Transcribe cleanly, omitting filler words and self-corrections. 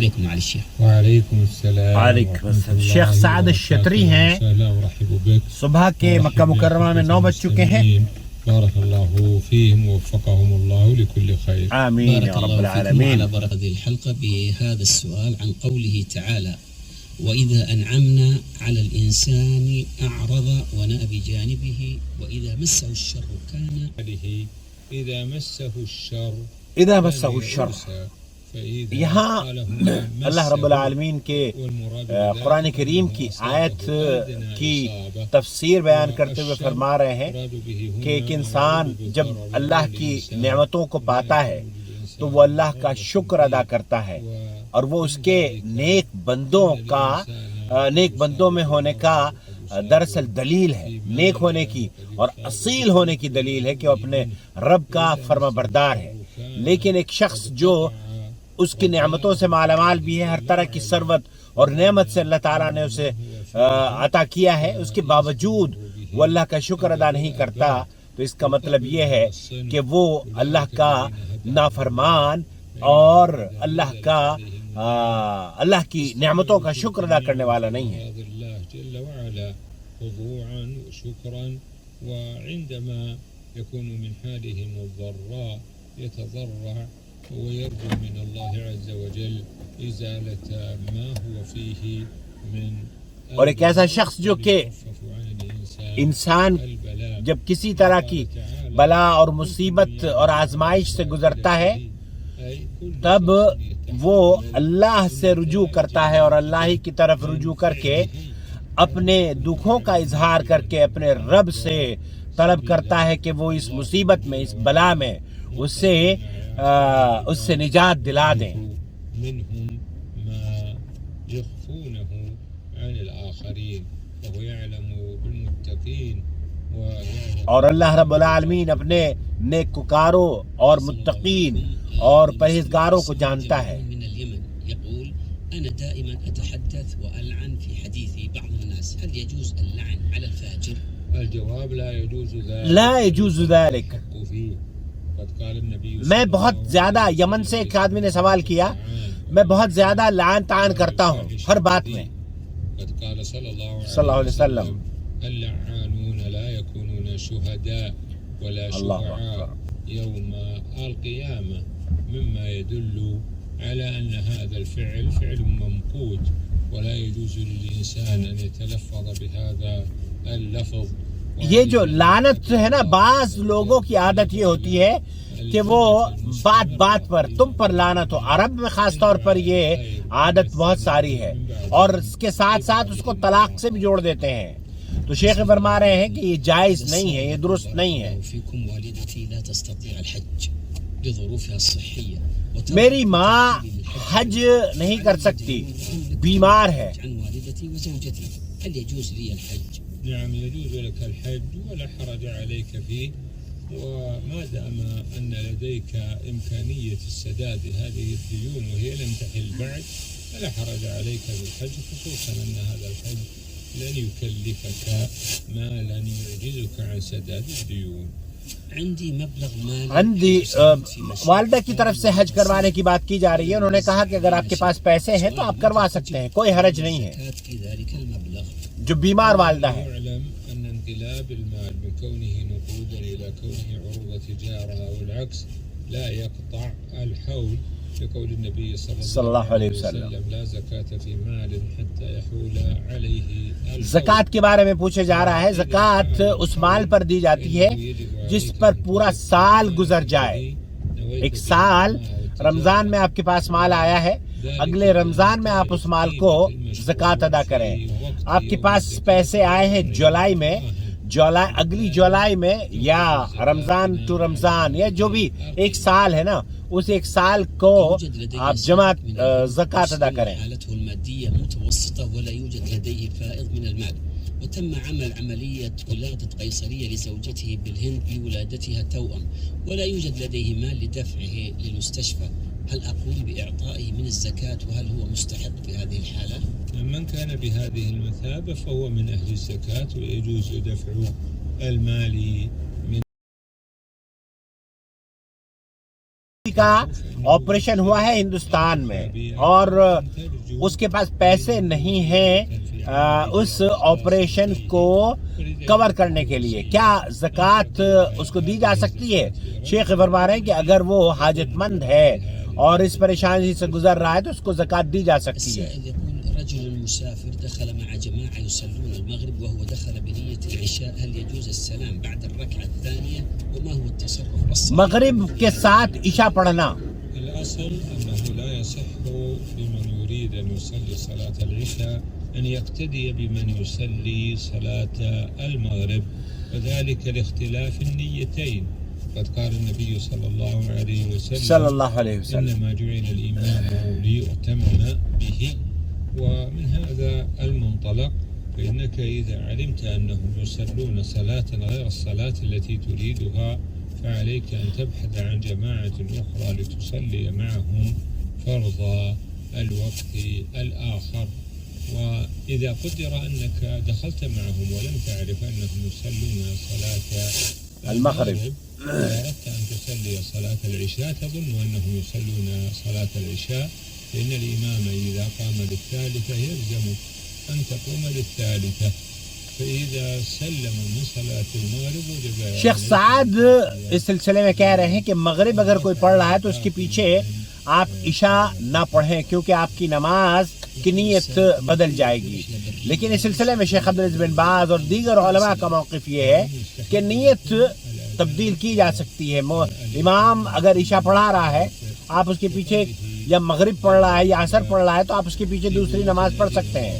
علیکم معالي الشيخ. وعلیکم السلام. وعلیکم السلام. شیخ سعد الشتری ہیں. صبح کے مکہ مکرمہ میں 9 بج چکے ہیں. بارك الله فيهم ووفقهم الله لكل خير. آمين يا رب العالمين. على بركة هذه الحلقة بهذا السؤال عن قوله تعالى: وإذا أنعمنا على الإنسان أعرض ونأى بجانبه وإذا مسه الشر كان إذا مسه الشر اذا مسه الشر. یہاں اللہ رب العالمین کے قرآن کریم کی آیت کی تفسیر بیان کرتے ہوئے فرما رہے ہیں کہ ایک انسان جب اللہ کی نعمتوں کو پاتا ہے تو وہ اللہ کا شکر ادا کرتا ہے، اور وہ اس کے نیک بندوں میں ہونے کا دراصل دلیل ہے، نیک ہونے کی اور اصیل ہونے کی دلیل ہے کہ وہ اپنے رب کا فرما بردار ہے۔ لیکن ایک شخص جو اس کی نعمتوں سے مالا مال بھی ہے، ہر طرح کی ثروت اور نعمت سے اللہ تعالیٰ نے اسے عطا کیا ہے، اس کے باوجود وہ اللہ کا شکر ادا نہیں کرتا، تو اس کا مطلب یہ ہے کہ وہ اللہ کا نافرمان اور اللہ کی نعمتوں کا شکر ادا کرنے والا نہیں ہے۔ وعندما يكون من حالهم الضراء يتضرع ويرجو من الله عز وجل إزالة ما هو فيه من اور ایک ایسا شخص جو کہ انسان جب کسی طرح کی بلا اور مصیبت اور آزمائش سے گزرتا ہے تب وہ اللہ سے رجوع کرتا ہے، اور اللہ ہی کی طرف رجوع کر کے اپنے دکھوں کا اظہار کر کے اپنے رب سے طلب کرتا ہے کہ وہ اس مصیبت میں، اس بلا میں اس سے نجات دلا دیں۔ اور اللہ رب العالمین اپنے نیکوکاروں اور متقین اور پرہیزگاروں کو جانتا ہے۔ أنا دائما أتحدث وألعن في حديثي بعض الناس، هل يجوز اللعن على الفاجر؟ الجواب لا يجوز ذلك. لا يجوز ذلك. قد قال النبي میں بہت زیادہ، یمن سے ایک آدمی نے سوال کیا، میں بہت زیادہ لعن طعن کرتا ہوں ہر بات میں۔ قد قال صلى الله عليه وسلم: اللعانون لا يكونون شهداء ولا شفعاء يوم القيامة، مما يدل على أن هذا الفعل فعل ممقوت ولا يجوز للإنسان أن يتلفظ بهذا اللفظ۔ یہ جو لعنت ہے نا، بعض لوگوں کی عادت یہ ہوتی ہے کہ وہ بات بات پر تم پر لعنت ہو، عرب میں خاص طور پر یہ عادت بہت ساری ہے، اور اس کے ساتھ ساتھ اس کو طلاق سے بھی جوڑ دیتے ہیں۔ تو شیخ فرما رہے ہیں کہ یہ جائز نہیں ہے، یہ درست نہیں ہے۔ میری ماں حج نہیں کر سکتی، بیمار ہے۔ نعم يجوز لك الحج ولا حرج عليك فيه، وما دام أن لديك إمكانية السداد هذه الديون وهي لم تحل بعد فلا حرج عليك بالحج، خصوصا أن هذا الحج لن يكلفك مالا يعجزك عن سداد الديون۔ عندي والدہ کی طرف سے حج کروانے کی بات کی جا رہی ہے، انہوں نے کہا کہ اگر آپ کے پاس پیسے ہیں تو آپ کروا سکتے ہیں، کوئی حرج نہیں ہے۔ جو بیمار والدہ ہے، أن انقلاب المال من كونه نقودا إلى كونه عروض تجارة أو العكس لا يقطع الحول، لقول النبي صلى الله عليه وسلم: لا زكاة في مال حتى يحول عليه الحول۔ زکوٰۃ کے بارے میں پوچھا جا رہا ہے۔ زکوٰۃ اس مال پر دی جاتی ہے جس پر پورا سال گزر جائے۔ ایک سال رمضان میں آپ کے پاس مال آیا ہے، اگلے رمضان میں آپ اس مال کو زکوٰۃ ادا کریں۔ آپ کے پاس پیسے آئے ہیں جولائی میں، اگلی جولائی میں یا رمضان ٹو رمضان یا جو بھی ایک سال ہے نا، اس ایک سال کو آپ جمع زکوٰۃ ادا کریں۔ وتم عمل عملية ولادة قيصرية لزوجته بالهند لولادتها توأم، ولا يوجد لديه مال لدفعه للمستشفى، هل أقول بإعطائه من الزكاة، وهل هو مستحق في هذه الحالة؟ من كان بهذه المثابة فهو من أهل الزكاة، ويجوز دفع المال من ویکتی کا آپریشن ہوا ہے ہندوستان میں اور اس کے پاس پیسے نہیں ہیں اس آپریشن کو کور کرنے کے لیے، کیا زکوٰۃ اس کو دی جا سکتی ہے؟ شیخ فرما رہے ہیں کہ اگر وہ حاجت مند ہے اور اس پریشانی سے گزر رہا ہے تو اس کو زکوٰۃ دی جا سکتی ہے۔ السائل يقول رجل مسافر دخل مع جماعة يصلون المغرب وهو دخل بنية العشاء، هل يجوز السلام بعد الركعة الثانية وما هو التصرف الصحيح؟ مغرب کے ساتھ عشاء پڑھنا الأصل أنه لا يصح لمن يريد أن يصلي صلاة العشاء أن يقتدي بمن يصلي صلاة المغرب، وذلك لاختلاف النيتين. قد قال النبي صلى الله عليه وسلم صلی اللہ علیہ وسلم إنما جعل الإمام ليؤتم به. ومن هذا المنطلق فإنك إذا علمت أنهم يصلون صلاة غير الصلاة التي تريدها فعليك أن تبحث عن جماعة أخرى لتصلي معهم فرض الوقت الآخر. وإذا قدر أنك دخلت معهم ولم تعرف أنهم يصلون صلاة المغرب أردت أن تصلي صلاة العشاء تظن أنهم يصلون صلاة العشاء، فإن الإمام إذا قام للثالثة يلزم أن تقوم للثالثة، فإذا سلم من صلاة المغرب وجب. شیخ سعد اس سلسلے میں کہہ رہے ہیں کہ مغرب اگر کوئی پڑھ رہا ہے تو اس کے پیچھے آپ عشاء نہ پڑھیں کیونکہ آپ کی نماز کی نیت بدل جائے گی. لیکن اس سلسلے میں شیخ عبدالعزیز بن باز اور دیگر علماء کا موقف یہ ہے کہ نیت تبدیل کی جا سکتی ہے. امام اگر عشاء پڑھا رہا ہے آپ اس کے پیچھے یا مغرب پڑھ رہا ہے یا عصر پڑھ رہا ہے تو آپ اس کے پیچھے دوسری نماز پڑھ سکتے ہیں.